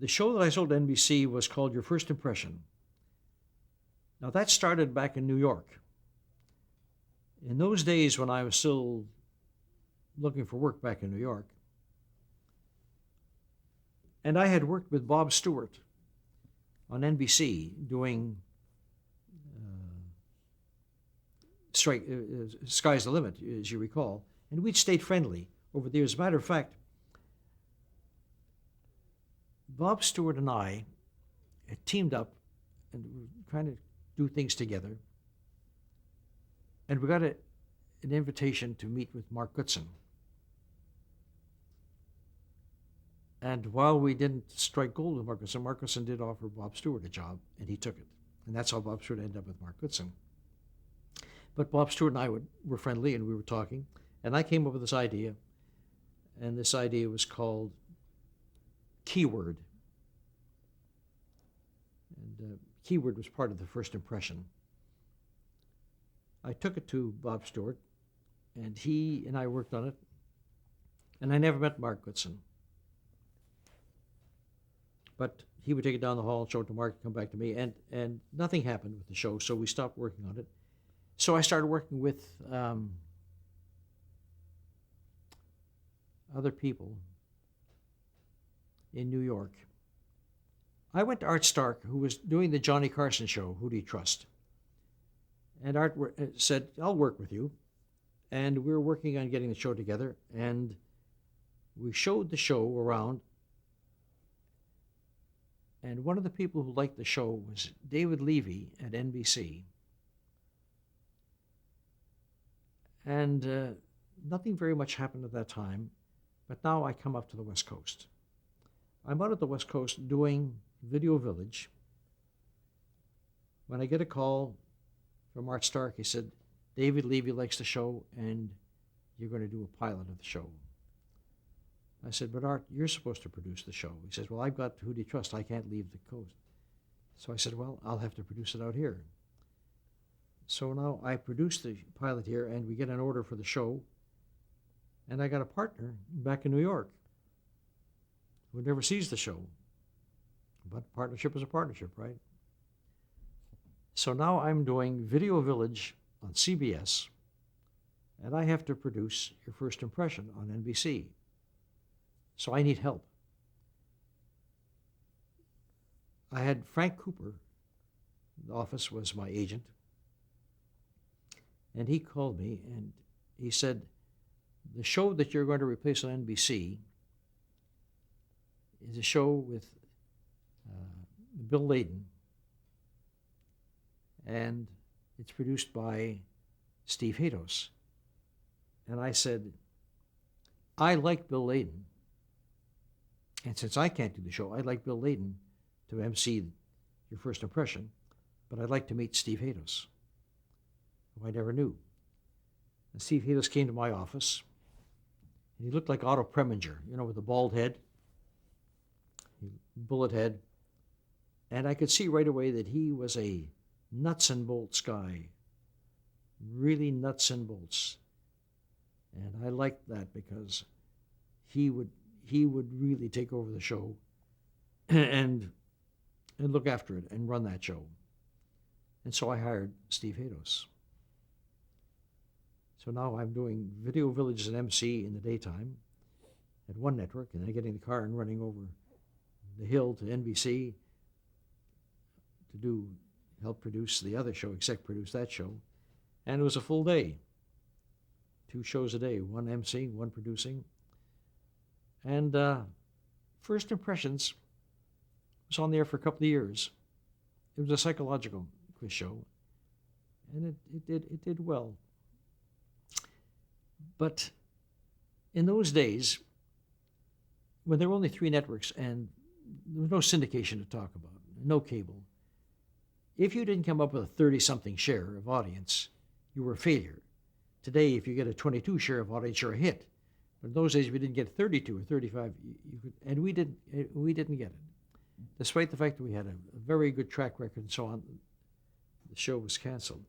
The show that I sold to NBC was called Your First Impression. Now, that started back in New York. In those days when I was still looking for work back in New York, and I had worked with Bob Stewart on NBC doing Sky's the Limit, as you recall, and we'd stayed friendly over the years. As a matter of fact, Bob Stewart and I had teamed up and we were trying to do things together. And we got an invitation to meet with Mark Goodson. And while we didn't strike gold with Mark Goodson did offer Bob Stewart a job, and he took it. And that's how Bob Stewart ended up with Mark Goodson. But Bob Stewart and I were friendly, and we were talking. And I came up with this idea, and this idea was called Keyword. And Keyword was part of the first impression. I took it to Bob Stewart, and he and I worked on it, and I never met Mark Goodson. But he would take it down the hall, show it to Mark, come back to me, and nothing happened with the show, so we stopped working on it. So I started working with other people in New York. I went to Art Stark, who was doing the Johnny Carson show, Who Do You Trust? And Art said, I'll work with you. And we were working on getting the show together, and we showed the show around. And one of the people who liked the show was David Levy at NBC. And nothing very much happened at that time, but now I come up to the West Coast. I'm out at the West Coast doing Video Village. When I get a call from Art Stark, he said, David Levy likes the show, and you're going to do a pilot of the show. I said, but Art, you're supposed to produce the show. He says, well, I've got Who Do You Trust? I can't leave the coast. So I said, well, I'll have to produce it out here. So now I produce the pilot here, and we get an order for the show, and I got a partner back in New York who never sees the show. But partnership is a partnership, right? So now I'm doing Video Village on CBS, and I have to produce Your First Impression on NBC. So I need help. I had Frank Cooper, the office was my agent, and he called me and he said, the show that you're going to replace on NBC is a show with Bill Layden, and it's produced by Steve Hados. And I said, I like Bill Layden, and since I can't do the show, I'd like Bill Layden to MC Your First Impression, but I'd like to meet Steve Hados, who I never knew. And Steve Hados came to my office, and he looked like Otto Preminger, with a bald head, bullet head, and I could see right away that he was a nuts and bolts guy, really nuts and bolts. And I liked that because he would really take over the show and look after it and run that show. And so I hired Steve Hados. So now I'm doing Video Village as an MC in the daytime at one network, and then getting the car and running over the hill to NBC to help produce the other show, exec produce that show. And it was a full day. 2 shows a day, one MC, one producing. And First Impressions was on there for a couple of years. It was a psychological quiz show, and it did well. But in those days, when there were only 3 networks and there was no syndication to talk about, no cable, if you didn't come up with a 30-something share of audience, you were a failure. Today, if you get a 22 share of audience, you're a hit. But in those days, if you didn't get 32 or 35, you could, and we didn't get it. Despite the fact that we had a very good track record and so on, the show was canceled.